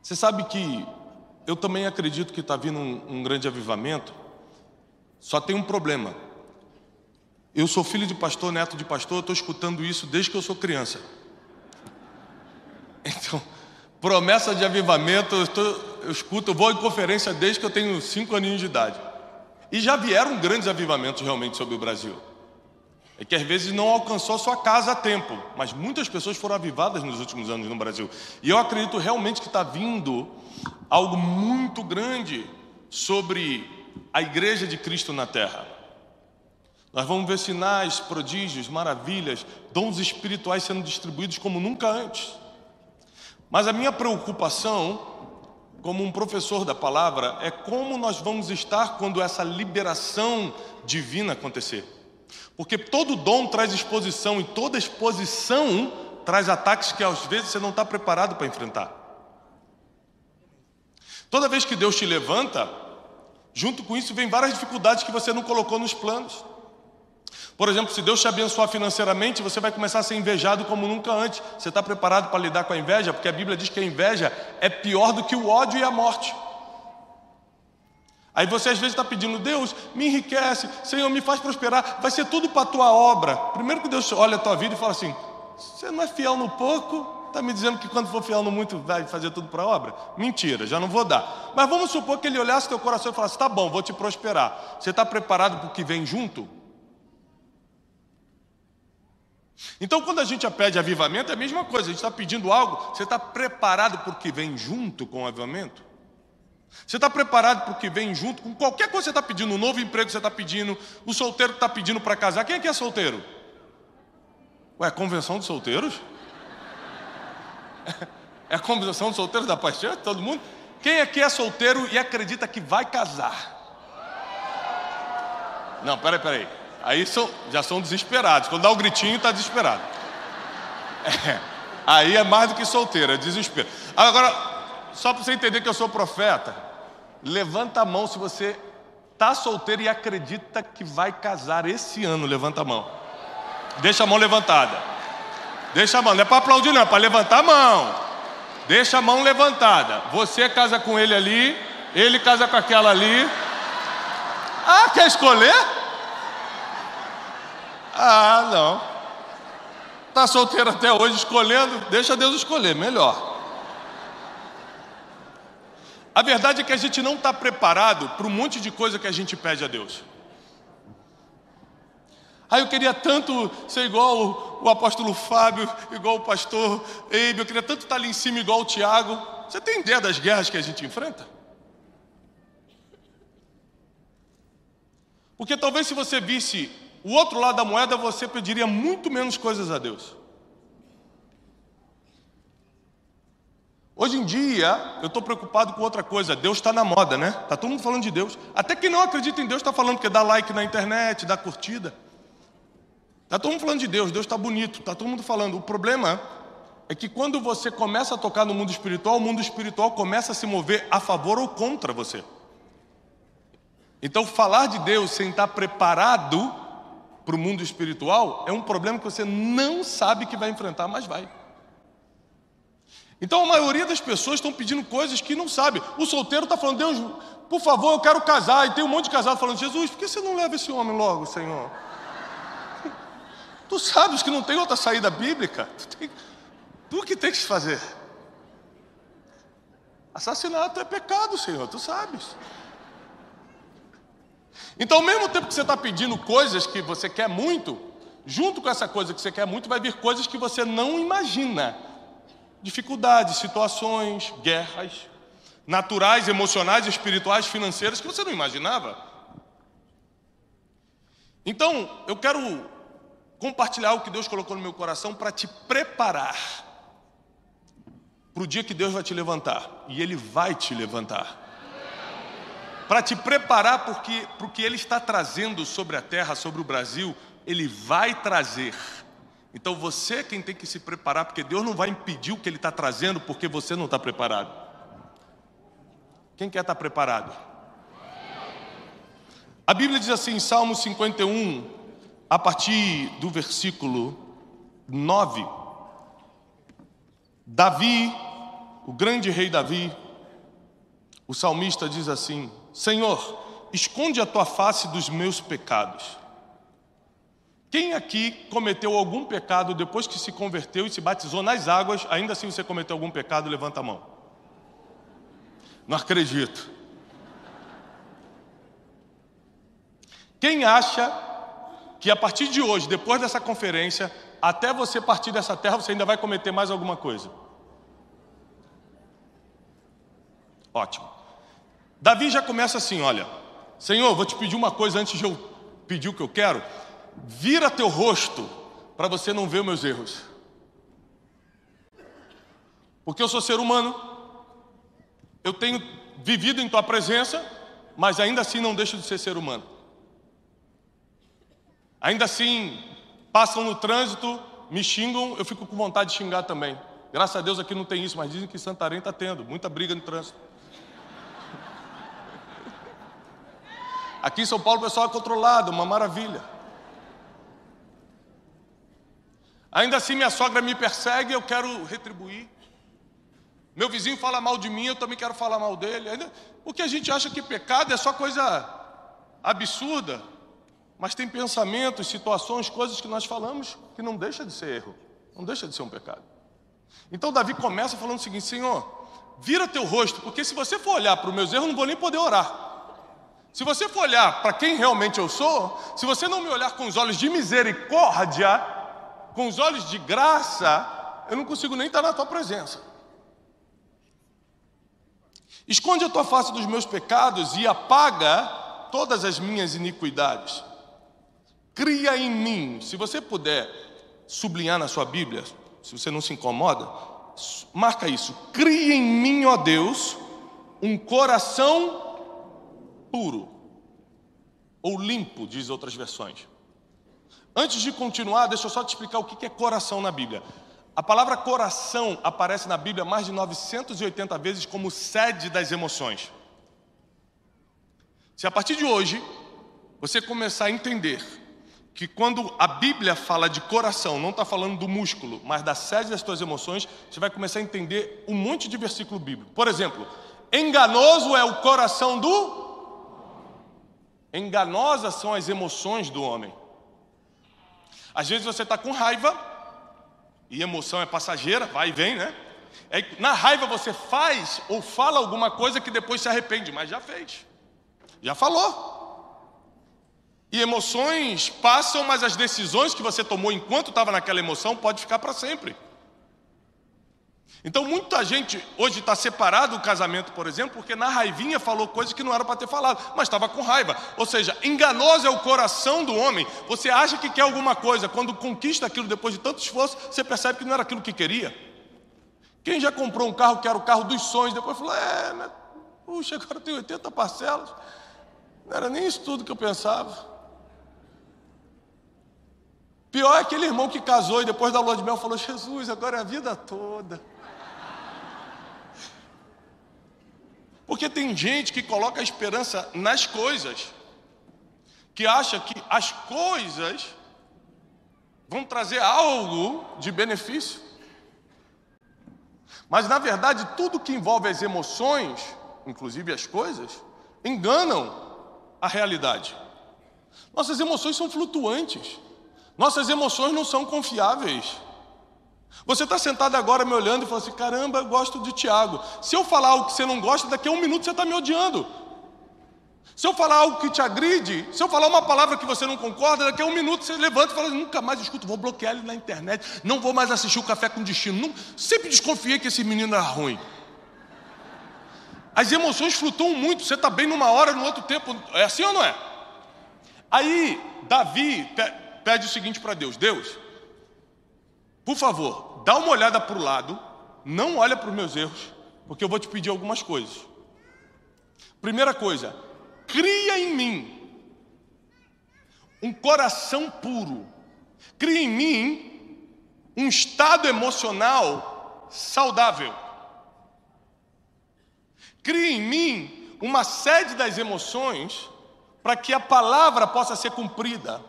Você sabe que eu também acredito que está vindo um grande avivamento, só tem um problema. Eu sou filho de pastor, neto de pastor, eu estou escutando isso desde que eu sou criança. Então, promessa de avivamento, eu escuto, eu vou em conferência desde que eu tenho 5 aninhos de idade. E já vieram grandes avivamentos realmente sobre o Brasil. É que às vezes não alcançou a sua casa a tempo, mas muitas pessoas foram avivadas nos últimos anos no Brasil. E eu acredito realmente que está vindo algo muito grande sobre a Igreja de Cristo na Terra. Nós vamos ver sinais, prodígios, maravilhas, dons espirituais sendo distribuídos como nunca antes. Mas a minha preocupação, como um professor da palavra, é como nós vamos estar quando essa liberação divina acontecer. Porque todo dom traz exposição e toda exposição traz ataques que às vezes você não está preparado para enfrentar. Toda vez que Deus te levanta, junto com isso vem várias dificuldades que você não colocou nos planos. Por exemplo, se Deus te abençoar financeiramente, você vai começar a ser invejado como nunca antes. Você está preparado para lidar com a inveja? Porque a Bíblia diz que a inveja é pior do que o ódio e a morte. Aí você às vezes está pedindo: Deus, me enriquece, Senhor, me faz prosperar, vai ser tudo para a tua obra. Primeiro que Deus olha a tua vida e fala assim: você não é fiel no pouco, está me dizendo que quando for fiel no muito vai fazer tudo para a obra? Mentira, já não vou dar. Mas vamos supor que Ele olhasse teu coração e falasse: tá bom, vou te prosperar. Você está preparado para o que vem junto? Então quando a gente pede avivamento é a mesma coisa, a gente está pedindo algo, você está preparado para o que vem junto com o avivamento? Você está preparado para o que vem junto com qualquer coisa que você está pedindo? Um novo emprego que você está pedindo, o solteiro que está pedindo para casar. Quem aqui é solteiro? Ué, convenção de solteiros? É a convenção de solteiros da paixão? Todo mundo? Quem aqui é solteiro e acredita que vai casar? Não, peraí. Aí já são desesperados. Quando dá o gritinho, está desesperado. Aí é mais do que solteiro, é desespero. Agora, só para você entender que eu sou profeta, levanta a mão se você está solteiro e acredita que vai casar esse ano. Levanta a mão. Deixa a mão levantada. Deixa a mão, não é para aplaudir não, é para levantar a mão. Deixa a mão levantada. Você casa com ele ali, ele casa com aquela ali. Ah, quer escolher? Ah, não. Está solteiro até hoje escolhendo? Deixa Deus escolher, melhor. A verdade é que a gente não está preparado para um monte de coisa que a gente pede a Deus. Eu queria tanto ser igual o apóstolo Fábio, igual o pastor Eibe, eu queria tanto estar ali em cima igual o Tiago. Você tem ideia das guerras que a gente enfrenta? Porque talvez se você visse o outro lado da moeda, você pediria muito menos coisas a Deus. Hoje em dia, eu estou preocupado com outra coisa. Deus está na moda, né? Está todo mundo falando de Deus. Até quem não acredita em Deus está falando, porque dá like na internet, dá curtida. Está todo mundo falando de Deus, Deus está bonito, está todo mundo falando. O problema é que quando você começa a tocar no mundo espiritual, o mundo espiritual começa a se mover a favor ou contra você. Então, falar de Deus sem estar preparado para o mundo espiritual é um problema que você não sabe que vai enfrentar, mas vai. Então a maioria das pessoas estão pedindo coisas que não sabe. O solteiro está falando: Deus, por favor, eu quero casar. E tem um monte de casado falando: Jesus, por que você não leva esse homem logo, Senhor? Tu sabes que não tem outra saída bíblica? Tu que tem que fazer. Assassinato é pecado, Senhor, tu sabes. Então, ao mesmo tempo que você está pedindo coisas que você quer muito, junto com essa coisa que você quer muito, vai vir coisas que você não imagina. Dificuldades, situações, guerras, naturais, emocionais, espirituais, financeiras, que você não imaginava. Então, eu quero compartilhar o que Deus colocou no meu coração para te preparar para o dia que Deus vai te levantar. E Ele vai te levantar. Para te preparar para o que Ele está trazendo sobre a terra, sobre o Brasil, Ele vai trazer. Então você é quem tem que se preparar, porque Deus não vai impedir o que Ele está trazendo, porque você não está preparado. Quem quer estar preparado? A Bíblia diz assim, em Salmo 51, a partir do versículo 9, Davi o grande rei Davi, o salmista diz assim: Senhor, esconde a tua face dos meus pecados. Quem aqui cometeu algum pecado depois que se converteu e se batizou nas águas, ainda assim você cometeu algum pecado? Levanta a mão. Não acredito. Quem acha que a partir de hoje, depois dessa conferência, até você partir dessa terra, você ainda vai cometer mais alguma coisa? Ótimo. Davi já começa assim, olha: Senhor, vou te pedir uma coisa antes de eu pedir o que eu quero. Vira teu rosto para você não ver os meus erros. Porque eu sou ser humano, eu tenho vivido em tua presença, mas ainda assim não deixo de ser humano. Ainda assim, passam no trânsito, me xingam, eu fico com vontade de xingar também. Graças a Deus aqui não tem isso, mas dizem que Santarém está tendo muita briga no trânsito. Aqui em São Paulo o pessoal é controlado, uma maravilha. Ainda assim minha sogra me persegue, eu quero retribuir. Meu vizinho fala mal de mim, eu também quero falar mal dele. Porque a gente acha que pecado é só coisa absurda. Mas tem pensamentos, situações, coisas que nós falamos que não deixa de ser erro, não deixa de ser um pecado. Então Davi começa falando o seguinte: Senhor, vira teu rosto, porque se você for olhar para os meus erros, eu não vou nem poder orar. Se você for olhar para quem realmente eu sou, se você não me olhar com os olhos de misericórdia, com os olhos de graça, eu não consigo nem estar na tua presença. Esconde a tua face dos meus pecados e apaga todas as minhas iniquidades. Cria em mim, se você puder sublinhar na sua Bíblia, se você não se incomoda, marca isso: cria em mim, ó Deus, um coração puro, ou limpo, diz outras versões. Antes de continuar, deixa eu só te explicar o que é coração na Bíblia. A palavra coração aparece na Bíblia mais de 980 vezes como sede das emoções. Se a partir de hoje você começar a entender que quando a Bíblia fala de coração, não está falando do músculo, mas da sede das tuas emoções, você vai começar a entender um monte de versículo bíblico. Por exemplo, enganoso é o coração do... Enganosas são as emoções do homem. Às vezes você está com raiva, e emoção é passageira, vai e vem, né? Na raiva você faz ou fala alguma coisa que depois se arrepende, mas já fez, já falou. E emoções passam, mas as decisões que você tomou enquanto estava naquela emoção pode ficar para sempre. Então muita gente hoje está separado do casamento, por exemplo, porque na raivinha falou coisas que não era para ter falado, mas estava com raiva. Ou seja, enganoso é o coração do homem. Você acha que quer alguma coisa, quando conquista aquilo depois de tanto esforço, você percebe que não era aquilo que queria. Quem já comprou um carro que era o carro dos sonhos, depois falou: mas, puxa, agora tem 80 parcelas, não era nem isso tudo que eu pensava. Pior é aquele irmão que casou e depois da lua de mel falou: Jesus, agora é a vida toda. Porque tem gente que coloca a esperança nas coisas, que acha que as coisas vão trazer algo de benefício. Mas na verdade tudo que envolve as emoções, inclusive as coisas, enganam a realidade. Nossas emoções são flutuantes. Nossas emoções não são confiáveis. Você está sentado agora me olhando e falando assim: caramba, eu gosto de Tiago. Se eu falar algo que você não gosta, daqui a um minuto você está me odiando. Se eu falar algo que te agride, se eu falar uma palavra que você não concorda, daqui a um minuto você levanta e fala: nunca mais escuto, vou bloquear ele na internet, não vou mais assistir o Café com Destino. Sempre desconfiei que esse menino era ruim. As emoções flutuam muito, você está bem numa hora, no outro tempo. É assim ou não é? Aí Davi pede o seguinte para Deus: Deus, por favor, dá uma olhada para o lado, não olha para os meus erros, porque eu vou te pedir algumas coisas. Primeira coisa, cria em mim um coração puro. Cria em mim um estado emocional saudável. Cria em mim uma sede das emoções para que a palavra possa ser cumprida.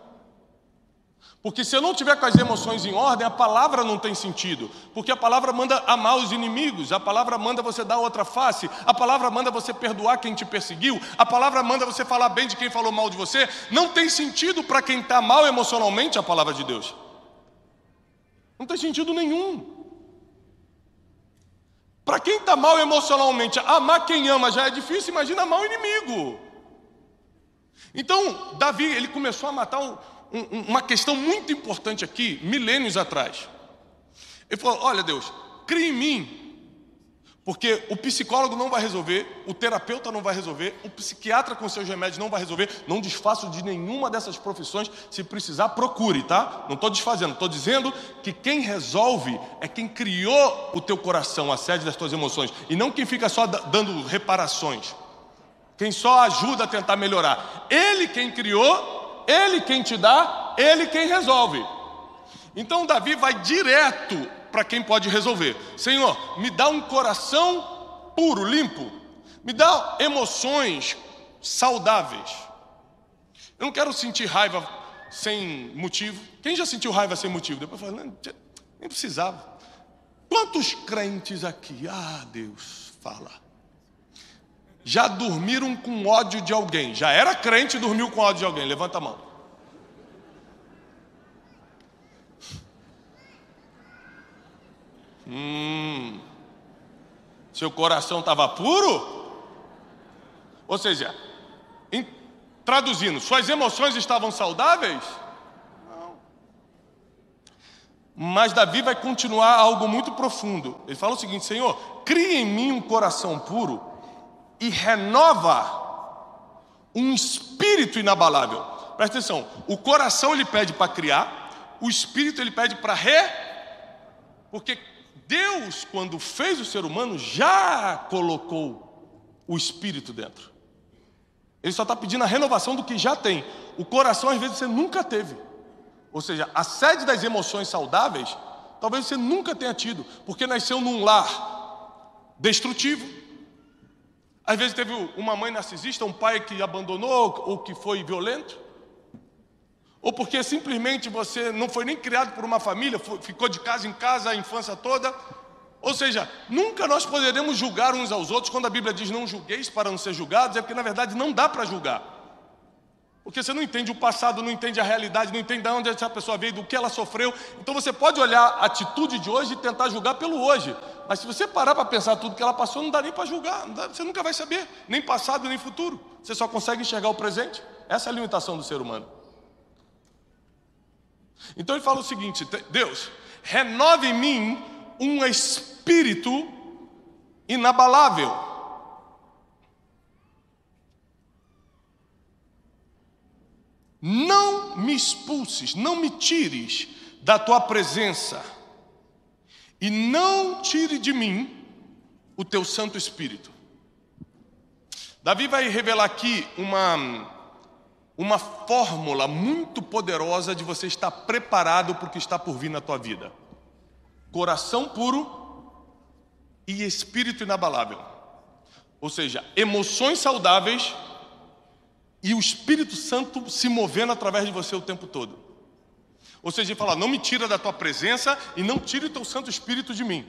Porque se eu não tiver com as emoções em ordem, a palavra não tem sentido. Porque a palavra manda amar os inimigos, a palavra manda você dar outra face, a palavra manda você perdoar quem te perseguiu, a palavra manda você falar bem de quem falou mal de você. Não tem sentido para quem está mal emocionalmente a palavra de Deus. Não tem sentido nenhum. Para quem está mal emocionalmente, amar quem ama já é difícil, imagina amar o inimigo. Então, Davi, ele começou a matar uma questão muito importante aqui, milênios atrás. Ele falou: olha, Deus, cria em mim, porque o psicólogo não vai resolver, o terapeuta não vai resolver, o psiquiatra com seus remédios não vai resolver. Não desfaço de nenhuma dessas profissões. Se precisar, procure, tá? Não estou desfazendo, estou dizendo que quem resolve é quem criou o teu coração, a sede das tuas emoções, e não quem fica só dando reparações, quem só ajuda a tentar melhorar. Ele quem criou, ele quem te dá, ele quem resolve. Então Davi vai direto para quem pode resolver. Senhor, me dá um coração puro, limpo. Me dá emoções saudáveis. Eu não quero sentir raiva sem motivo. Quem já sentiu raiva sem motivo? Depois fala: nem precisava. Quantos crentes aqui, Deus, fala, já dormiram com ódio de alguém? Já era crente e dormiu com ódio de alguém? Levanta a mão. Seu coração estava puro? Ou seja, traduzindo, suas emoções estavam saudáveis? Não. Mas Davi vai continuar algo muito profundo. Ele fala o seguinte: Senhor, cria em mim um coração puro e renova um espírito inabalável. Presta atenção, o coração ele pede para criar, o espírito ele pede para porque Deus, quando fez o ser humano, já colocou o espírito dentro. Ele só está pedindo a renovação do que já tem. O coração às vezes você nunca teve. Ou seja, a sede das emoções saudáveis talvez você nunca tenha tido, porque nasceu num lar destrutivo. Às vezes teve uma mãe narcisista, um pai que abandonou ou que foi violento. Ou porque simplesmente você não foi nem criado por uma família, ficou de casa em casa a infância toda. Ou seja, nunca nós poderemos julgar uns aos outros. Quando a Bíblia diz não julgueis para não ser julgados, é porque na verdade não dá para julgar. Porque você não entende o passado, não entende a realidade, não entende de onde essa pessoa veio, do que ela sofreu. Então você pode olhar a atitude de hoje e tentar julgar pelo hoje. Mas se você parar para pensar tudo que ela passou, não dá nem para julgar. Você nunca vai saber, nem passado, nem futuro. Você só consegue enxergar o presente. Essa é a limitação do ser humano. Então ele fala o seguinte: Deus, renove em mim um espírito inabalável. Não me expulses, não me tires da tua presença, e não tire de mim o teu Santo Espírito. Davi vai revelar aqui uma fórmula muito poderosa de você estar preparado para o que está por vir na tua vida. Coração puro e espírito inabalável. Ou seja, emoções saudáveis e o Espírito Santo se movendo através de você o tempo todo. Ou seja, ele fala: não me tira da tua presença e não tire o teu Santo Espírito de mim.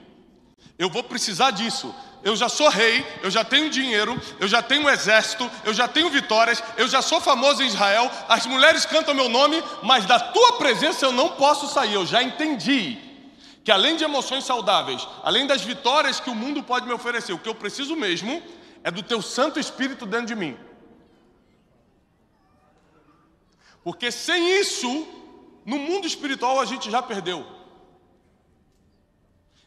Eu vou precisar disso. Eu já sou rei, eu já tenho dinheiro, eu já tenho um exército, eu já tenho vitórias, eu já sou famoso em Israel, as mulheres cantam meu nome, mas da tua presença eu não posso sair. Eu já entendi que além de emoções saudáveis, além das vitórias que o mundo pode me oferecer, o que eu preciso mesmo é do teu Santo Espírito dentro de mim. Porque sem isso, no mundo espiritual a gente já perdeu.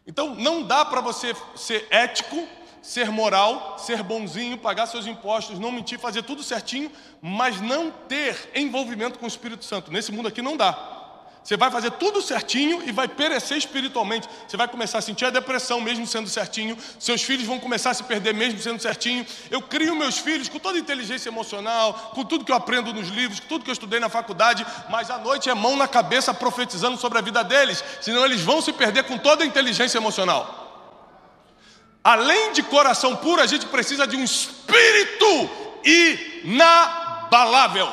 Então não dá para você ser ético, ser moral, ser bonzinho, pagar seus impostos, não mentir, fazer tudo certinho, mas não ter envolvimento com o Espírito Santo. Nesse mundo aqui não dá. Você vai fazer tudo certinho e vai perecer espiritualmente. Você vai começar a sentir a depressão mesmo sendo certinho. Seus filhos vão começar a se perder mesmo sendo certinho. Eu crio meus filhos com toda a inteligência emocional, com tudo que eu aprendo nos livros, com tudo que eu estudei na faculdade, mas à noite é mão na cabeça profetizando sobre a vida deles, senão eles vão se perder com toda a inteligência emocional. Além de coração puro, a gente precisa de um espírito inabalável.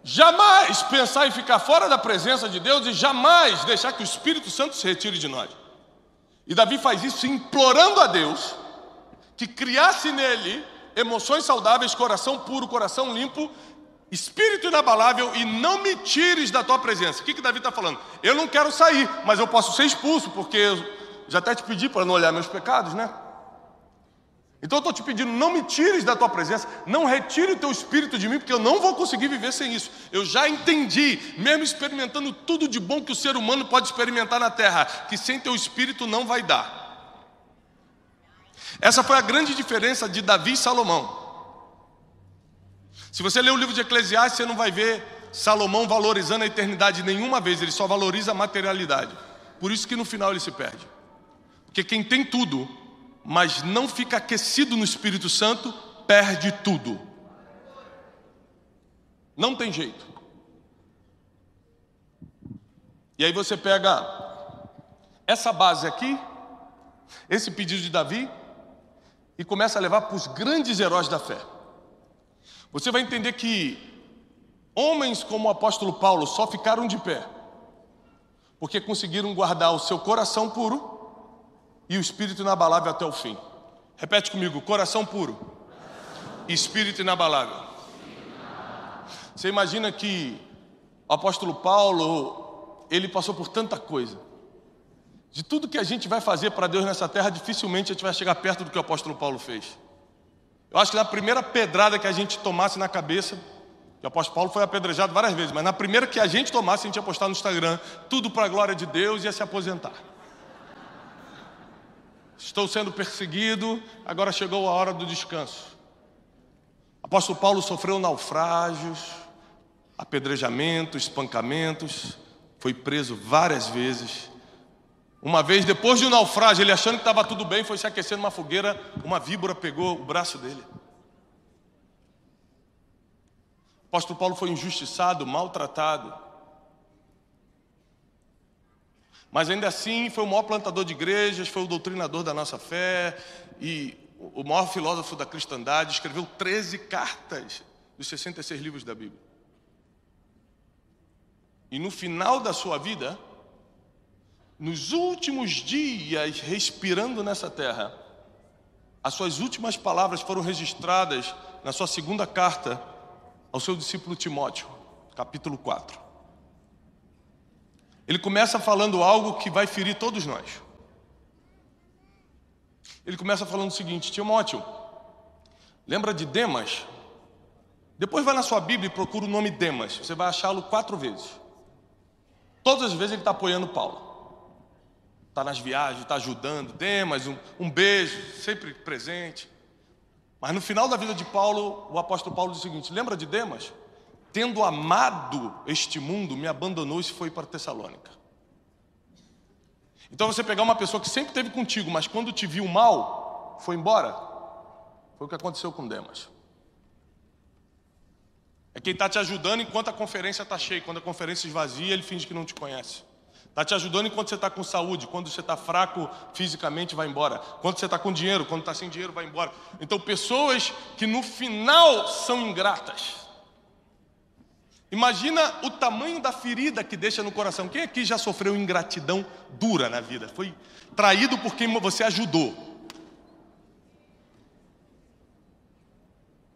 jamais pensar em ficar fora da presença de Deus e jamais deixar que o Espírito Santo se retire de nós. E Davi faz isso implorando a Deus que criasse nele emoções saudáveis, coração puro, coração limpo, espírito inabalável, e não me tires da tua presença. O que Davi está falando? Eu não quero sair, mas eu posso ser expulso, porque eu já até te pedi para não olhar meus pecados, né? Então eu estou te pedindo, não me tires da tua presença, não retire o teu espírito de mim, porque eu não vou conseguir viver sem isso. Eu já entendi, mesmo experimentando tudo de bom que o ser humano pode experimentar na terra, que sem teu espírito não vai dar. Essa foi a grande diferença de Davi e Salomão. Se você ler o livro de Eclesiastes, você não vai ver Salomão valorizando a eternidade nenhuma vez, ele só valoriza a materialidade. Por isso que no final ele se perde. Porque quem tem tudo, mas não fica aquecido no Espírito Santo, perde tudo. Não tem jeito. E aí você pega essa base aqui, esse pedido de Davi, e começa a levar para os grandes heróis da fé. Você vai entender que homens como o apóstolo Paulo só ficaram de pé porque conseguiram guardar o seu coração puro e o espírito inabalável até o fim. Repete comigo: coração puro, espírito inabalável. Você imagina que o apóstolo Paulo, ele passou por tanta coisa. De tudo que a gente vai fazer para Deus nessa terra, dificilmente a gente vai chegar perto do que o apóstolo Paulo fez. Eu acho que na primeira pedrada que a gente tomasse na cabeça, que o apóstolo Paulo foi apedrejado várias vezes, mas na primeira que a gente tomasse, a gente ia postar no Instagram, tudo para a glória de Deus, e ia se aposentar. Estou sendo perseguido, agora chegou a hora do descanso. O apóstolo Paulo sofreu naufrágios, apedrejamentos, espancamentos, foi preso várias vezes. Uma vez, depois de um naufrágio, ele achando que estava tudo bem, foi se aquecer numa fogueira, uma víbora pegou o braço dele. O apóstolo Paulo foi injustiçado, maltratado. Mas ainda assim foi o maior plantador de igrejas, foi o doutrinador da nossa fé e o maior filósofo da cristandade. Escreveu 13 cartas dos 66 livros da Bíblia. E no final da sua vida, nos últimos dias respirando nessa terra, as suas últimas palavras foram registradas na sua segunda carta ao seu discípulo Timóteo, capítulo 4. Ele começa falando algo que vai ferir todos nós. Ele começa falando o seguinte: Timóteo, lembra de Demas? Depois vai na sua Bíblia e procura o nome Demas, você vai achá-lo 4 vezes. Todas as vezes ele está apoiando Paulo. Está nas viagens, está ajudando. Demas, um beijo, sempre presente. Mas no final da vida de Paulo, o apóstolo Paulo diz o seguinte: lembra de Demas? Tendo amado este mundo, me abandonou e se foi para Tessalônica. Então você pegar uma pessoa que sempre esteve contigo, mas quando te viu mal, foi embora. Foi o que aconteceu com Demas. É quem está te ajudando enquanto a conferência está cheia. Quando a conferência esvazia, ele finge que não te conhece. Está te ajudando enquanto você está com saúde. Quando você está fraco fisicamente, vai embora. Quando você está com dinheiro, quando está sem dinheiro, vai embora. Então pessoas que no final são ingratas. Imagina o tamanho da ferida que deixa no coração. Quem aqui já sofreu ingratidão dura na vida? Foi traído por quem você ajudou?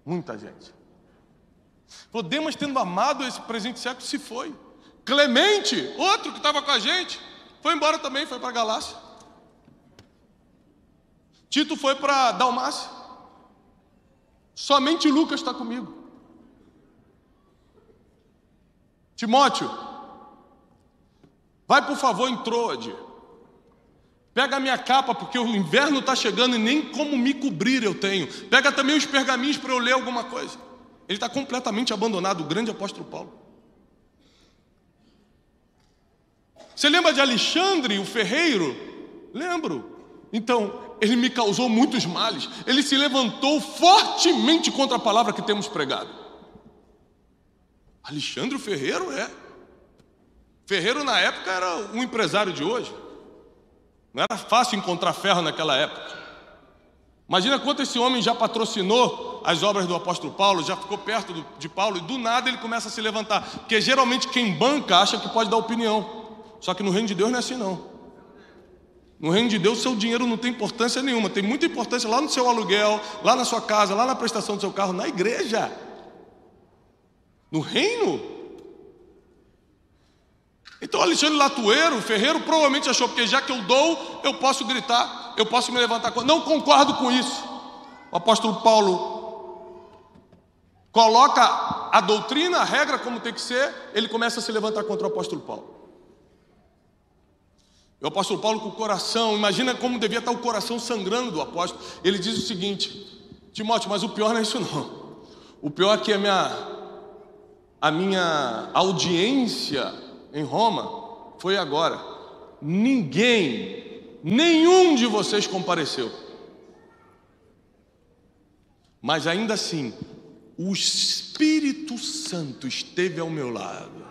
Muita gente. Demas, tendo amado esse presente século, se foi. Clemente, outro que estava com a gente, foi embora também, foi para a Galácia. Tito foi para Dalmácia. Somente Lucas está comigo. Timóteo, vai por favor em Troade. Pega a minha capa, porque o inverno está chegando e nem como me cobrir eu tenho. Pega também os pergaminhos para eu ler alguma coisa. Ele está completamente abandonado, o grande apóstolo Paulo. Você lembra de Alexandre, o ferreiro? Lembro. Então, ele me causou muitos males. Ele se levantou fortemente contra a palavra que temos pregado. Alexandre o ferreiro Ferreiro na época era um empresário de hoje. Não era fácil encontrar ferro naquela época. Imagina quanto esse homem já patrocinou as obras do apóstolo Paulo, já ficou perto de Paulo, e do nada ele começa a se levantar. Porque geralmente quem banca acha que pode dar opinião. Só que no reino de Deus não é assim não. No reino de Deus seu dinheiro não tem importância nenhuma. Tem muita importância lá no seu aluguel, lá na sua casa, lá na prestação do seu carro, na igreja. No reino. Então Alexandre Latueiro, Ferreiro, provavelmente achou, porque já que eu dou, eu posso gritar, eu posso me levantar. Não concordo com isso. O apóstolo Paulo coloca a doutrina, a regra como tem que ser, ele começa a se levantar contra o apóstolo Paulo. E o apóstolo Paulo com o coração, imagina como devia estar o coração sangrando do apóstolo. Ele diz o seguinte: Timóteo, mas o pior não é isso não. O pior é que a minha audiência em Roma foi agora. Nenhum de vocês compareceu. Mas ainda assim, o Espírito Santo esteve ao meu lado.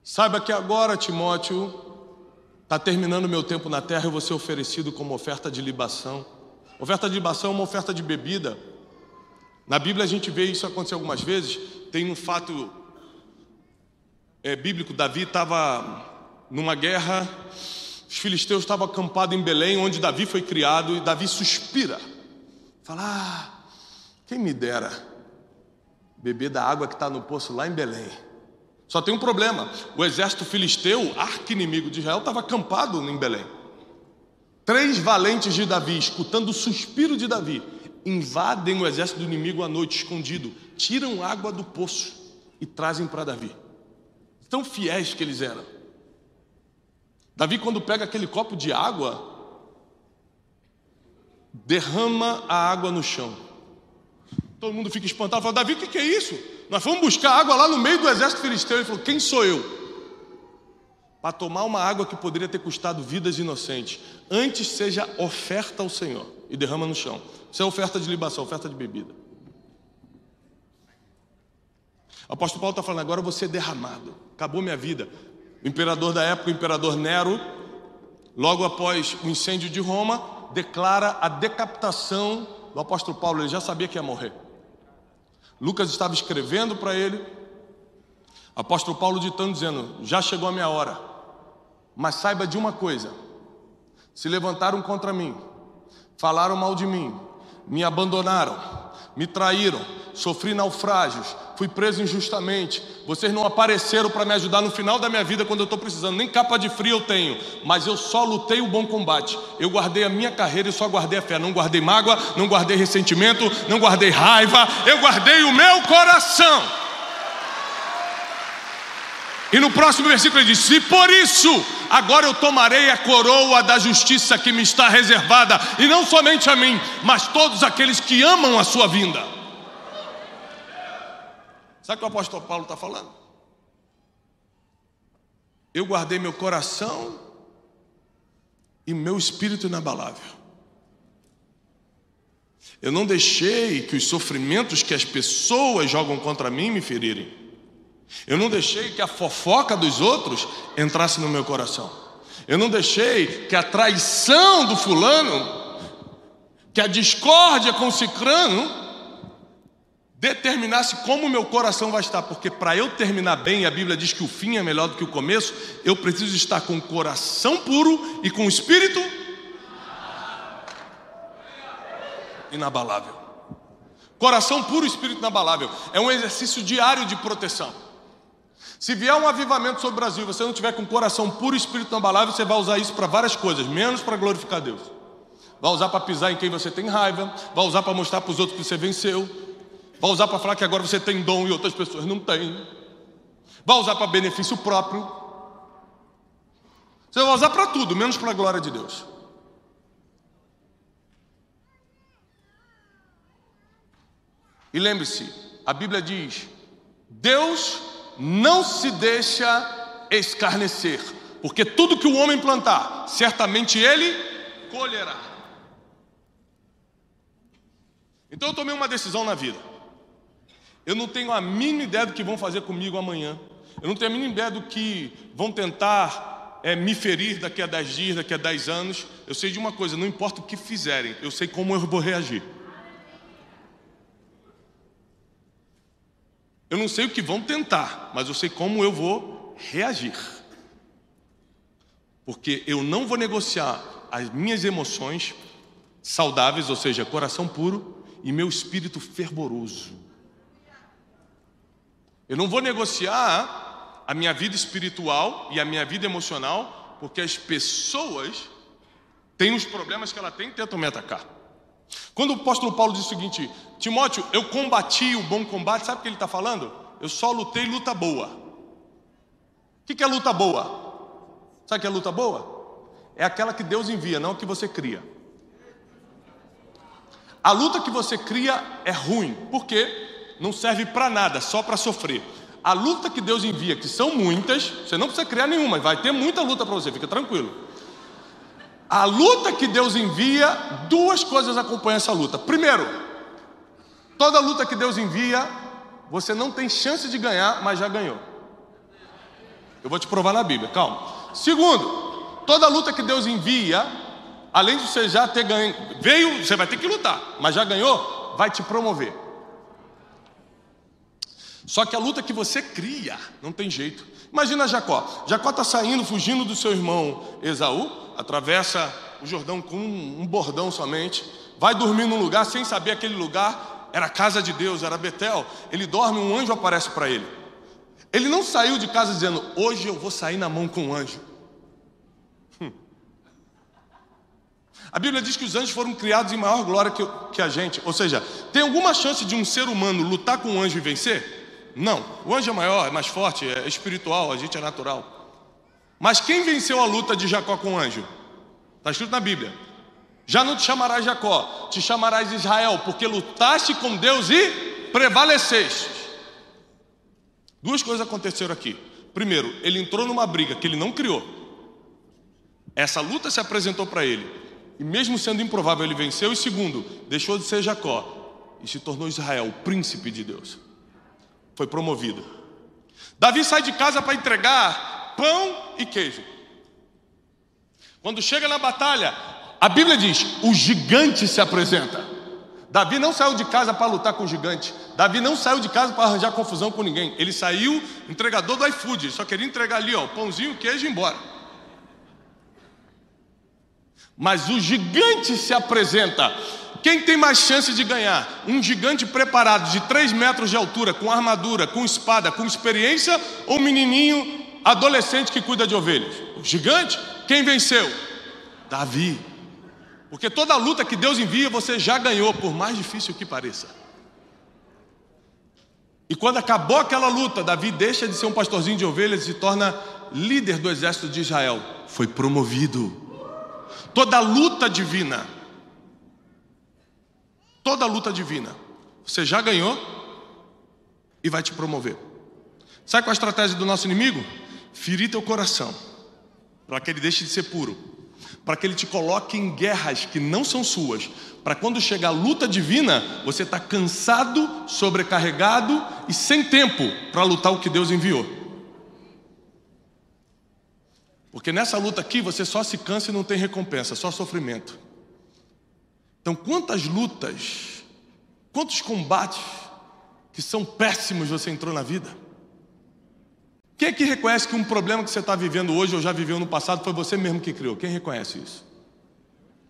Saiba que agora, Timóteo, está terminando o meu tempo na terra e vou ser oferecido como oferta de libação. Oferta de libação é uma oferta de bebida. Na Bíblia a gente vê isso acontecer algumas vezes. Tem um fato bíblico. Davi estava numa guerra, os filisteus estavam acampados em Belém, onde Davi foi criado, e Davi suspira. Fala, quem me dera beber da água que está no poço lá em Belém. Só tem um problema: o exército filisteu, arqui-inimigo de Israel, estava acampado em Belém. 3 valentes de Davi, escutando o suspiro de Davi, invadem o exército do inimigo à noite, escondido, tiram água do poço e trazem para Davi. Tão fiéis que eles eram. Davi, quando pega aquele copo de água, derrama a água no chão. Todo mundo fica espantado, fala: Davi, o que é isso? Nós fomos buscar água lá no meio do exército filisteu. Ele falou: quem sou eu? Para tomar uma água que poderia ter custado vidas inocentes. Antes seja oferta ao Senhor. E derrama no chão. Isso é oferta de libação, oferta de bebida. O apóstolo Paulo está falando: agora eu vou ser derramado. Acabou minha vida. O imperador da época, o imperador Nero, logo após o incêndio de Roma, declara a decapitação do apóstolo Paulo. Ele já sabia que ia morrer. Lucas estava escrevendo para ele, o apóstolo Paulo ditando, dizendo: já chegou a minha hora, mas saiba de uma coisa: se levantaram contra mim, falaram mal de mim, me abandonaram, me traíram, sofri naufrágios, fui preso injustamente, vocês não apareceram para me ajudar no final da minha vida quando eu estou precisando, nem capa de frio eu tenho, mas eu só lutei o bom combate, eu guardei a minha carreira e só guardei a fé, não guardei mágoa, não guardei ressentimento, não guardei raiva, eu guardei o meu coração. E no próximo versículo ele diz: se por isso agora eu tomarei a coroa da justiça que me está reservada, e não somente a mim, mas todos aqueles que amam a sua vinda. Sabe o que o apóstolo Paulo está falando? Eu guardei meu coração e meu espírito inabalável. Eu não deixei que os sofrimentos que as pessoas jogam contra mim me ferirem. Eu não deixei que a fofoca dos outros entrasse no meu coração. Eu não deixei que a traição do fulano, que a discórdia com o cicrano determinasse como o meu coração vai estar. Porque para eu terminar bem, a Bíblia diz que o fim é melhor do que o começo, eu preciso estar com o coração puro e com o espírito inabalável. Coração puro e espírito inabalável é um exercício diário de proteção. Se vier um avivamento sobre o Brasil e você não tiver com coração puro e espírito inabalável, você vai usar isso para várias coisas, menos para glorificar Deus. Vai usar para pisar em quem você tem raiva, vai usar para mostrar para os outros que você venceu, vai usar para falar que agora você tem dom e outras pessoas não têm, vai usar para benefício próprio. Você vai usar para tudo, menos para a glória de Deus. E lembre-se, a Bíblia diz: Deus não se deixa escarnecer, porque tudo que o homem plantar, certamente ele colherá. Então eu tomei uma decisão na vida. Eu não tenho a mínima ideia do que vão fazer comigo amanhã. Eu não tenho a mínima ideia do que vão tentar me ferir daqui a 10 dias, daqui a 10 anos. Eu sei de uma coisa, não importa o que fizerem, eu sei como eu vou reagir. Eu não sei o que vão tentar, mas eu sei como eu vou reagir. Porque eu não vou negociar as minhas emoções saudáveis, ou seja, coração puro, e meu espírito fervoroso. Eu não vou negociar a minha vida espiritual e a minha vida emocional, porque as pessoas têm os problemas que ela tem e tentam me atacar. Quando o apóstolo Paulo diz o seguinte: Timóteo, eu combati o bom combate, sabe o que ele está falando? Eu só lutei luta boa. O que é luta boa? Sabe o que é luta boa? É aquela que Deus envia, não a que você cria. A luta que você cria é ruim, porque não serve para nada, só para sofrer. A luta que Deus envia, que são muitas, você não precisa criar nenhuma, vai ter muita luta para você, fica tranquilo. A luta que Deus envia, duas coisas acompanham essa luta. Primeiro, toda luta que Deus envia, você não tem chance de ganhar, mas já ganhou. Eu vou te provar na Bíblia, calma. Segundo, toda luta que Deus envia, além de você já ter ganho, veio, você vai ter que lutar, mas já ganhou, vai te promover. Só que a luta que você cria, não tem jeito. Imagina Jacó. Jacó está saindo, fugindo do seu irmão Esaú, atravessa o Jordão com um bordão somente, vai dormir num lugar sem saber aquele lugar era a casa de Deus, era Betel. Ele dorme, um anjo aparece para ele. Ele não saiu de casa dizendo: hoje eu vou sair na mão com um anjo. A Bíblia diz que os anjos foram criados em maior glória que a gente. Ou seja, tem alguma chance de um ser humano lutar com um anjo e vencer? Não, o anjo é maior, é mais forte, é espiritual, a gente é natural. Mas quem venceu a luta de Jacó com o anjo? Está escrito na Bíblia: já não te chamarás Jacó, te chamarás Israel, porque lutaste com Deus e prevaleceste. Duas coisas aconteceram aqui. Primeiro, ele entrou numa briga que ele não criou. Essa luta se apresentou para ele, e mesmo sendo improvável ele venceu. E segundo, deixou de ser Jacó e se tornou Israel, o príncipe de Deus. Foi promovido. Davi sai de casa para entregar pão e queijo. Quando chega na batalha, a Bíblia diz: o gigante se apresenta. Davi não saiu de casa para lutar com o gigante. Davi não saiu de casa para arranjar confusão com ninguém. Ele saiu entregador do iFood. Ele só queria entregar ali, ó, pãozinho, queijo e ir embora. Mas o gigante se apresenta. Quem tem mais chance de ganhar? Um gigante preparado de 3 metros de altura, com armadura, com espada, com experiência, ou um menininho adolescente que cuida de ovelhas? O gigante? Quem venceu? Davi. Porque toda luta que Deus envia, você já ganhou, por mais difícil que pareça. E quando acabou aquela luta, Davi deixa de ser um pastorzinho de ovelhas e se torna líder do exército de Israel. Foi promovido. Toda luta divina, você já ganhou e vai te promover. Sabe qual é a estratégia do nosso inimigo? Ferir teu coração, para que ele deixe de ser puro, para que ele te coloque em guerras que não são suas, para quando chegar a luta divina, você está cansado, sobrecarregado e sem tempo para lutar o que Deus enviou. Porque nessa luta aqui você só se cansa e não tem recompensa, só sofrimento. Então quantas lutas, quantos combates que são péssimos você entrou na vida? Quem é que reconhece que um problema que você está vivendo hoje ou já viveu no passado foi você mesmo que criou? Quem reconhece isso?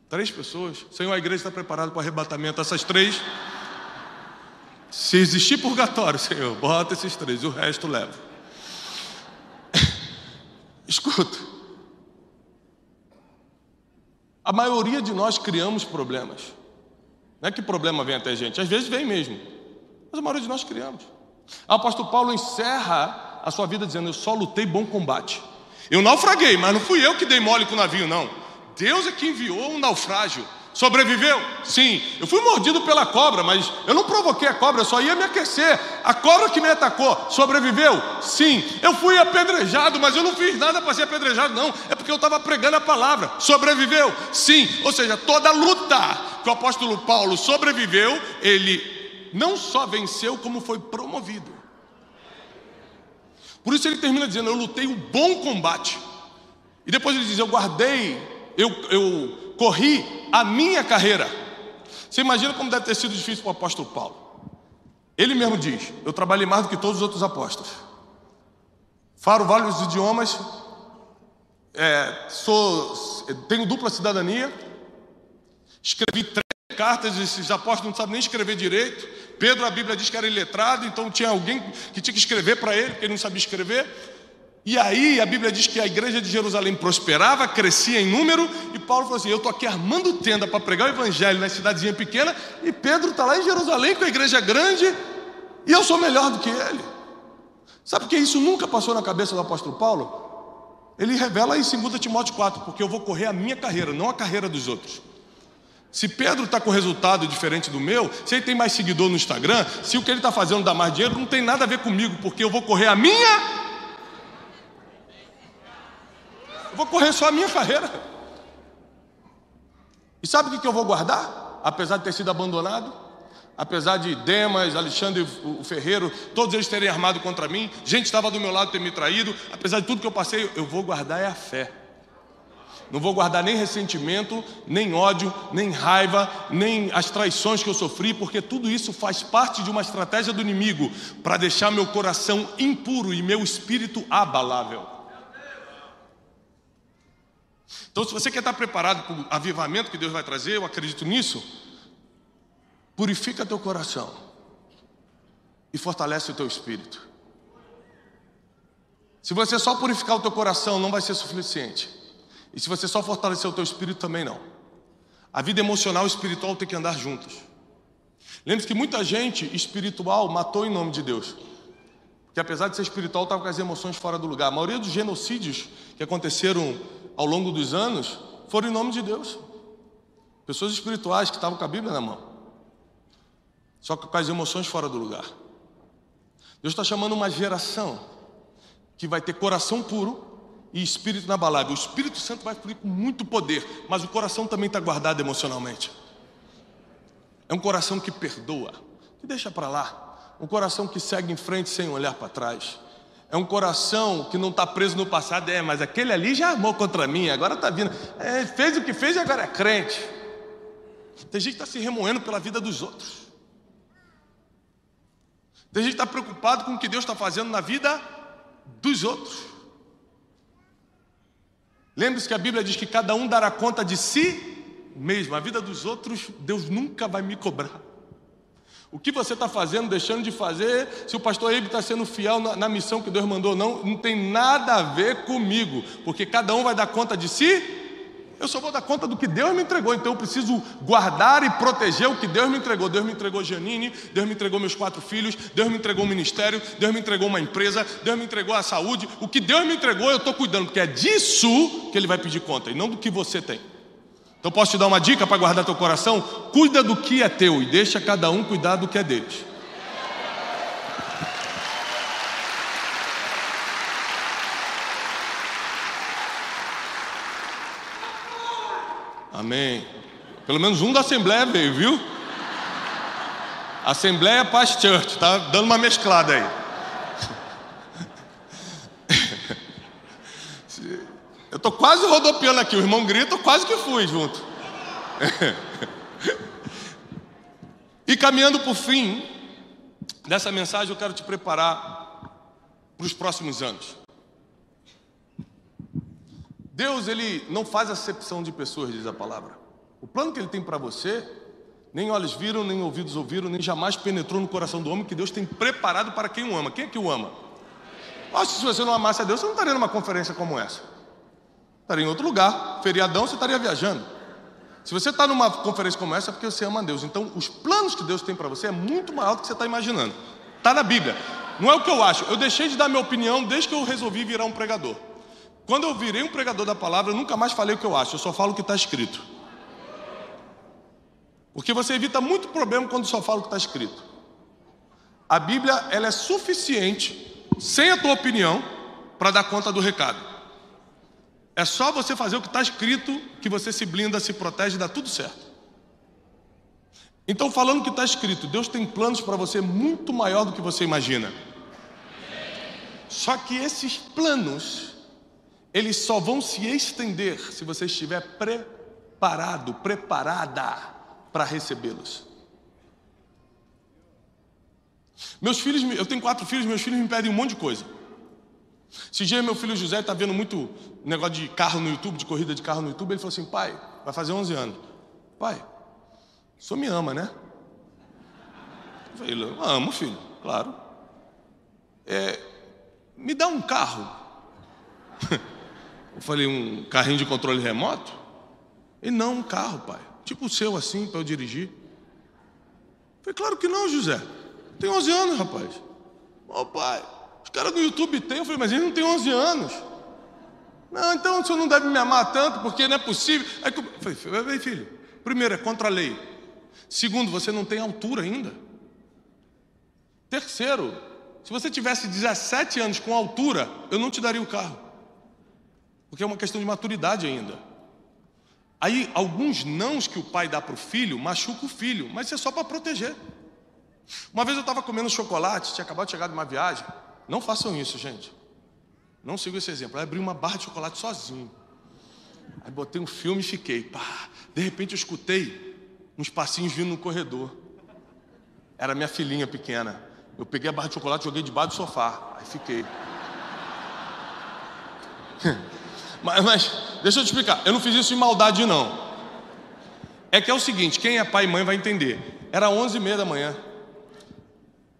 3 pessoas. Senhor, a igreja está preparada para o arrebatamento. Essas 3, se existir purgatório, Senhor, bota esses 3, o resto leva. Escuta, a maioria de nós criamos problemas. Não é que problema vem até a gente, às vezes vem mesmo, mas a maioria de nós criamos. O apóstolo Paulo encerra a sua vida dizendo: eu só lutei bom combate. Eu naufraguei, mas não fui eu que dei mole com o navio, não. Deus é que enviou um naufrágio. Sobreviveu? Sim. Eu fui mordido pela cobra, mas eu não provoquei a cobra, eu só ia me aquecer. A cobra que me atacou, sobreviveu? Sim. Eu fui apedrejado, mas eu não fiz nada para ser apedrejado, não. É porque eu estava pregando a palavra. Sobreviveu? Sim. Ou seja, toda luta que o apóstolo Paulo sobreviveu, ele não só venceu, como foi promovido. Por isso ele termina dizendo: eu lutei um bom combate. E depois ele diz: eu corri a minha carreira. Você imagina como deve ter sido difícil para o apóstolo Paulo. Ele mesmo diz: eu trabalhei mais do que todos os outros apóstolos. Falo vários idiomas, tenho dupla cidadania, escrevi 3 cartas, esses apóstolos não sabem nem escrever direito. Pedro, a Bíblia diz que era iletrado, então tinha alguém que tinha que escrever para ele, porque ele não sabia escrever. E aí a Bíblia diz que a igreja de Jerusalém prosperava, crescia em número, e Paulo falou assim: eu estou aqui armando tenda para pregar o evangelho na cidadezinha pequena, e Pedro está lá em Jerusalém com a igreja grande, e eu sou melhor do que ele. Sabe por que isso nunca passou na cabeça do apóstolo Paulo? Ele revela em 2 Timóteo 4, porque eu vou correr a minha carreira, não a carreira dos outros. Se Pedro está com resultado diferente do meu, se ele tem mais seguidor no Instagram, se o que ele está fazendo dá mais dinheiro, não tem nada a ver comigo, porque eu vou correr a minha... Eu vou correr só a minha carreira. E sabe o que eu vou guardar? Apesar de ter sido abandonado, apesar de Demas, Alexandre, o Ferreiro, todos eles terem armado contra mim, gente estava do meu lado ter me traído, apesar de tudo que eu passei, eu vou guardar a fé. Não vou guardar nem ressentimento, nem ódio, nem raiva, nem as traições que eu sofri, porque tudo isso faz parte de uma estratégia do inimigo para deixar meu coração impuro e meu espírito abalável. Então, se você quer estar preparado para o avivamento que Deus vai trazer, eu acredito nisso, purifica teu coração e fortalece o teu espírito. Se você só purificar o teu coração, não vai ser suficiente. E se você só fortalecer o teu espírito, também não. A vida emocional e espiritual tem que andar juntos. Lembre-se que muita gente espiritual matou em nome de Deus, porque apesar de ser espiritual, estava com as emoções fora do lugar. A maioria dos genocídios que aconteceram ao longo dos anos foram em nome de Deus. Pessoas espirituais que estavam com a Bíblia na mão, só que com as emoções fora do lugar. Deus está chamando uma geração que vai ter coração puro e espírito inabalável. O Espírito Santo vai fluir com muito poder, mas o coração também está guardado emocionalmente. É um coração que perdoa, que deixa para lá. Um coração que segue em frente sem olhar para trás. É um coração que não está preso no passado. Mas aquele ali já armou contra mim, agora está vindo. Fez o que fez e agora é crente. Tem gente que está se remoendo pela vida dos outros. Tem gente que está preocupado com o que Deus está fazendo na vida dos outros. Lembre-se que a Bíblia diz que cada um dará conta de si mesmo. A vida dos outros, Deus nunca vai me cobrar. O que você está fazendo, deixando de fazer, se o pastor Eibe está sendo fiel na missão que Deus mandou, não tem nada a ver comigo, porque cada um vai dar conta de si. Eu só vou dar conta do que Deus me entregou, então eu preciso guardar e proteger o que Deus me entregou. Deus me entregou Janine, Deus me entregou meus 4 filhos, Deus me entregou um ministério, Deus me entregou uma empresa, Deus me entregou a saúde. O que Deus me entregou eu estou cuidando, porque é disso que Ele vai pedir conta, e não do que você tem. Então posso te dar uma dica para guardar teu coração? Cuida do que é teu e deixa cada um cuidar do que é deles. Amém. Pelo menos um da Assembleia veio, viu? Assembleia Paz Church, tá dando uma mesclada aí. Eu tô quase rodopiando aqui, o irmão grita, eu quase que fui junto. E caminhando para o fim dessa mensagem, eu quero te preparar para os próximos anos. Deus, Ele não faz acepção de pessoas, diz a palavra. O plano que Ele tem para você, nem olhos viram, nem ouvidos ouviram, nem jamais penetrou no coração do homem, que Deus tem preparado para quem o ama. Quem é que o ama? Acho que se você não amasse a Deus, você não estaria numa conferência como essa. Estaria em outro lugar, feriadão, você estaria viajando. Se você está numa conferência como essa, é porque você ama a Deus. Então, os planos que Deus tem para você é muito maior do que você está imaginando. Está na Bíblia. Não é o que eu acho. Eu deixei de dar minha opinião desde que eu resolvi virar um pregador. Quando eu virei um pregador da palavra, eu nunca mais falei o que eu acho. Eu só falo o que está escrito. Porque você evita muito problema quando só fala o que está escrito. A Bíblia, ela é suficiente, sem a tua opinião, para dar conta do recado. É só você fazer o que está escrito que você se blinda, se protege e dá tudo certo. Então, falando o que está escrito, Deus tem planos para você muito maior do que você imagina. Só que esses planos, eles só vão se estender se você estiver preparado, preparada para recebê-los. Meus filhos, eu tenho 4 filhos, meus filhos me pedem um monte de coisa. Esse dia meu filho José está vendo muito negócio de carro no YouTube, de corrida de carro no YouTube. Ele falou assim: pai, vai fazer 11 anos. Pai, o senhor me ama, né? Eu falei: eu amo, filho, claro. Me dá um carro. Eu falei: um carrinho de controle remoto? Ele: não, um carro, pai. Tipo o seu assim, para eu dirigir. Eu falei: claro que não, José. Tem 11 anos, rapaz. Ô pai, os caras do YouTube têm. Eu falei: mas ele não tem 11 anos. Não, então o senhor não deve me amar tanto, porque não é possível. Aí eu falei: filho, primeiro, é contra a lei. Segundo, você não tem altura ainda. Terceiro, se você tivesse 17 anos com altura, eu não te daria o carro. Porque é uma questão de maturidade ainda. Aí, alguns nãos que o pai dá para o filho, machuca o filho, mas isso é só para proteger. Uma vez eu estava comendo chocolate, tinha acabado de chegar de uma viagem. Não façam isso, gente. Não sigam esse exemplo. Aí abri uma barra de chocolate sozinho. Aí botei um filme e fiquei. Pá. De repente eu escutei uns passinhos vindo no corredor. Era minha filhinha pequena. Eu peguei a barra de chocolate e joguei debaixo do sofá. Aí fiquei. Mas deixa eu te explicar. Eu não fiz isso em maldade, não. É que é o seguinte, quem é pai e mãe vai entender. Era 11h30 da manhã.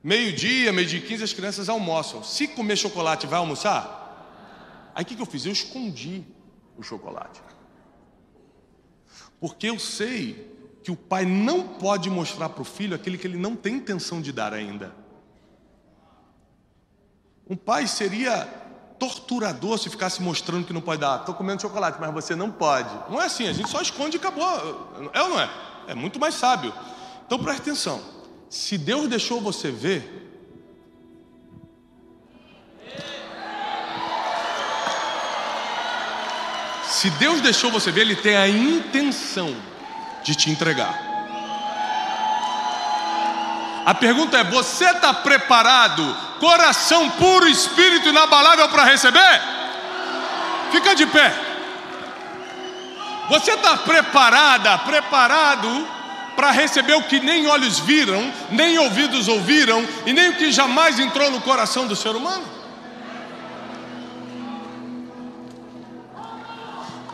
Meio-dia, 12h15, as crianças almoçam. Se comer chocolate, vai almoçar? Aí o que eu fiz? Eu escondi o chocolate. Porque eu sei que o pai não pode mostrar para o filho aquele que ele não tem intenção de dar ainda. Um pai seria torturador se ficasse mostrando que não pode dar. Estou comendo chocolate, mas você não pode. Não é assim, a gente só esconde e acabou. É ou não é? É muito mais sábio. Então preste atenção. Se Deus deixou você ver, se Deus deixou você ver, Ele tem a intenção de te entregar. A pergunta é: você está preparado, coração puro, espírito inabalável para receber? Fica de pé. Você está preparada, preparado para receber o que nem olhos viram, nem ouvidos ouviram, e nem o que jamais entrou no coração do ser humano?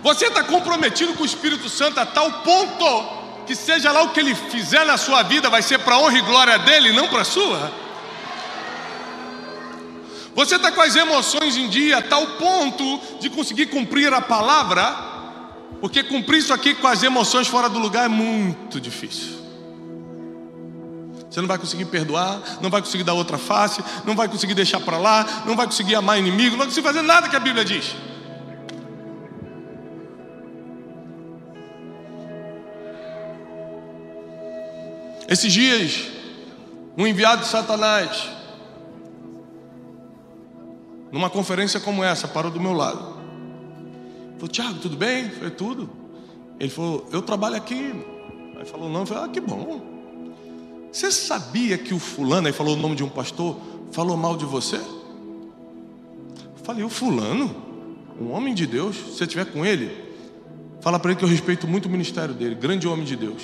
Você está comprometido com o Espírito Santo a tal ponto que seja lá o que Ele fizer na sua vida, vai ser para a honra e glória dEle, não para a sua? Você está com as emoções em dia a tal ponto de conseguir cumprir a palavra? Porque cumprir isso aqui com as emoções fora do lugar é muito difícil. Você não vai conseguir perdoar, não vai conseguir dar outra face, não vai conseguir deixar para lá, não vai conseguir amar inimigo, não vai conseguir fazer nada que a Bíblia diz. Esses dias, um enviado de Satanás, numa conferência como essa, parou do meu lado. Falou: Tiago, tudo bem? Eu falei: tudo. Ele falou: eu trabalho aqui. Aí falou: não. Eu falei: ah, que bom. Você sabia que o fulano, aí falou o nome de um pastor, falou mal de você? Eu falei: o fulano? Um homem de Deus? Se você estiver com ele, fala para ele que eu respeito muito o ministério dele. Grande homem de Deus.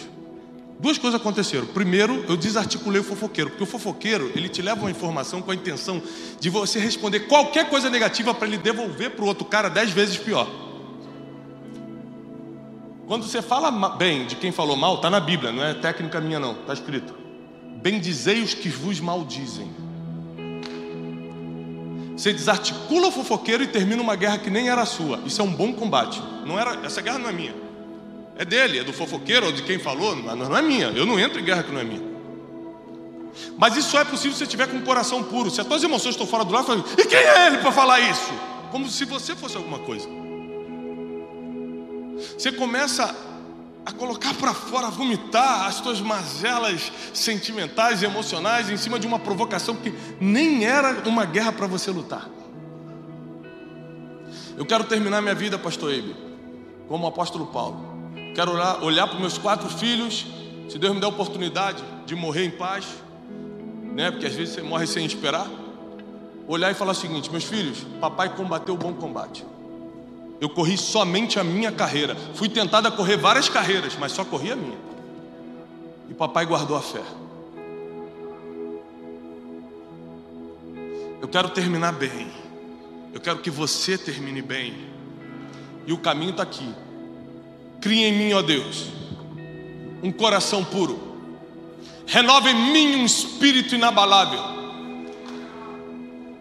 Duas coisas aconteceram. Primeiro, eu desarticulei o fofoqueiro, porque o fofoqueiro, ele te leva uma informação com a intenção de você responder qualquer coisa negativa para ele devolver para o outro cara 10 vezes pior. Quando você fala bem de quem falou mal, está na Bíblia, não é técnica minha não, está escrito: bendizei os que vos maldizem. Você desarticula o fofoqueiro e termina uma guerra que nem era sua. Isso é um bom combate. Não era, essa guerra não é minha. É dele, é do fofoqueiro ou de quem falou, não é minha. Eu não entro em guerra que não é minha. Mas isso só é possível se você tiver com um coração puro. Se as tuas emoções estão fora do lado, fala: e quem é ele para falar isso? Como se você fosse alguma coisa. Você começa a colocar para fora, a vomitar as tuas mazelas sentimentais e emocionais em cima de uma provocação que nem era uma guerra para você lutar. Eu quero terminar minha vida, pastor Eibe, como o apóstolo Paulo. Quero olhar para os meus 4 filhos, se Deus me der a oportunidade de morrer em paz, né? Porque às vezes você morre sem esperar. olhar e falar o seguinte: meus filhos, papai combateu o bom combate. Eu corri somente a minha carreira. Fui tentado a correr várias carreiras, mas só corri a minha. E papai guardou a fé. Eu quero terminar bem. Eu quero que você termine bem. E o caminho está aqui. Cria em mim, ó Deus, um coração puro. Renova em mim um espírito inabalável.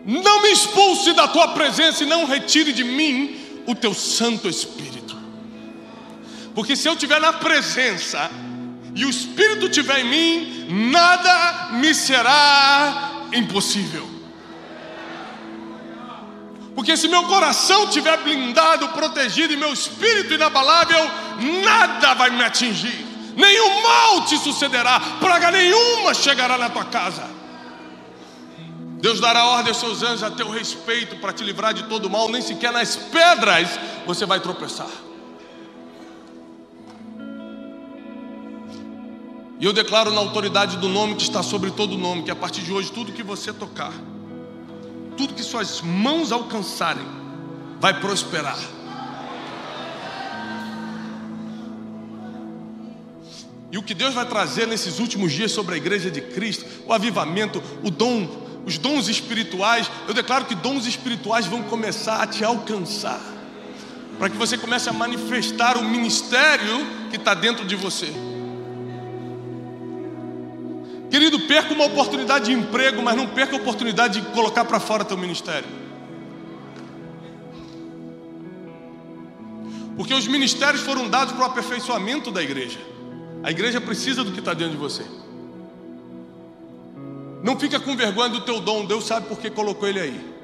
Não me expulse da tua presença e não retire de mim o teu Santo Espírito. Porque se eu estiver na presença e o Espírito estiver em mim, nada me será impossível. Porque se meu coração estiver blindado, protegido, e meu espírito inabalável, nada vai me atingir. Nenhum mal te sucederá, praga nenhuma chegará na tua casa. Deus dará ordem aos seus anjos a teu respeito para te livrar de todo mal. Nem sequer nas pedras você vai tropeçar. E eu declaro na autoridade do nome que está sobre todo nome, que a partir de hoje tudo que você tocar, tudo que suas mãos alcançarem, vai prosperar. E o que Deus vai trazer nesses últimos dias sobre a igreja de Cristo, o avivamento, o dom, os dons espirituais, eu declaro que dons espirituais vão começar a te alcançar, para que você comece a manifestar o ministério que está dentro de você. Querido, perca uma oportunidade de emprego, mas não perca a oportunidade de colocar para fora teu ministério. Porque os ministérios foram dados para o aperfeiçoamento da igreja. A igreja precisa do que está dentro de você. Não fica com vergonha do teu dom. Deus sabe por que colocou ele aí.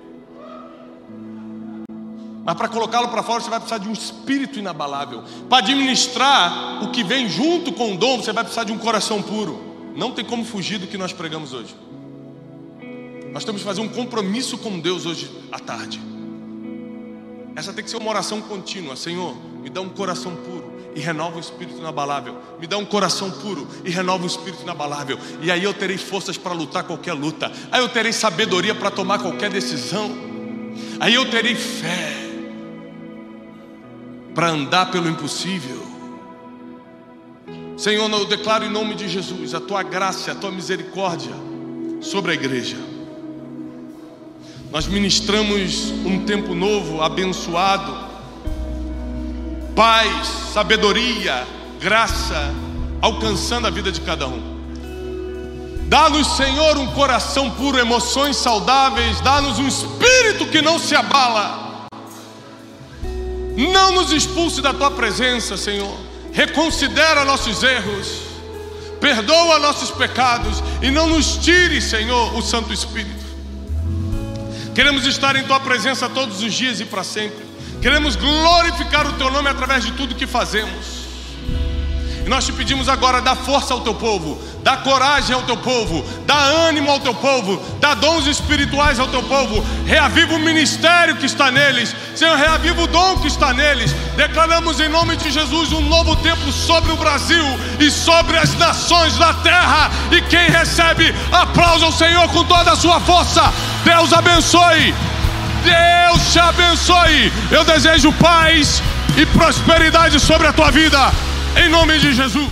Mas para colocá-lo para fora, você vai precisar de um espírito inabalável. Para administrar o que vem junto com o dom, você vai precisar de um coração puro. Não tem como fugir do que nós pregamos hoje. Nós temos que fazer um compromisso com Deus hoje à tarde. Essa tem que ser uma oração contínua. Senhor, me dá um coração puro e renova um espírito inabalável. Me dá um coração puro e renova um espírito inabalável. E aí eu terei forças para lutar qualquer luta. Aí eu terei sabedoria para tomar qualquer decisão. Aí eu terei fé para andar pelo impossível. Senhor, eu declaro em nome de Jesus a tua graça, a tua misericórdia sobre a igreja. Nós ministramos um tempo novo, abençoado, paz, sabedoria, graça, alcançando a vida de cada um. Dá-nos, Senhor, um coração puro, emoções saudáveis. Dá-nos um espírito que não se abala. Não nos expulse da tua presença, Senhor. Reconsidera nossos erros, perdoa nossos pecados e não nos tire, Senhor, o Santo Espírito. Queremos estar em tua presença todos os dias e para sempre. Queremos glorificar o teu nome através de tudo que fazemos. E nós te pedimos agora: dá força ao teu povo, dá coragem ao teu povo, dá ânimo ao teu povo, dá dons espirituais ao teu povo. Reaviva o ministério que está neles, Senhor, reaviva o dom que está neles. Declaramos em nome de Jesus um novo tempo sobre o Brasil e sobre as nações da terra. E quem recebe, aplausa o Senhor com toda a sua força. Deus abençoe, Deus te abençoe. Eu desejo paz e prosperidade sobre a tua vida, em nome de Jesus.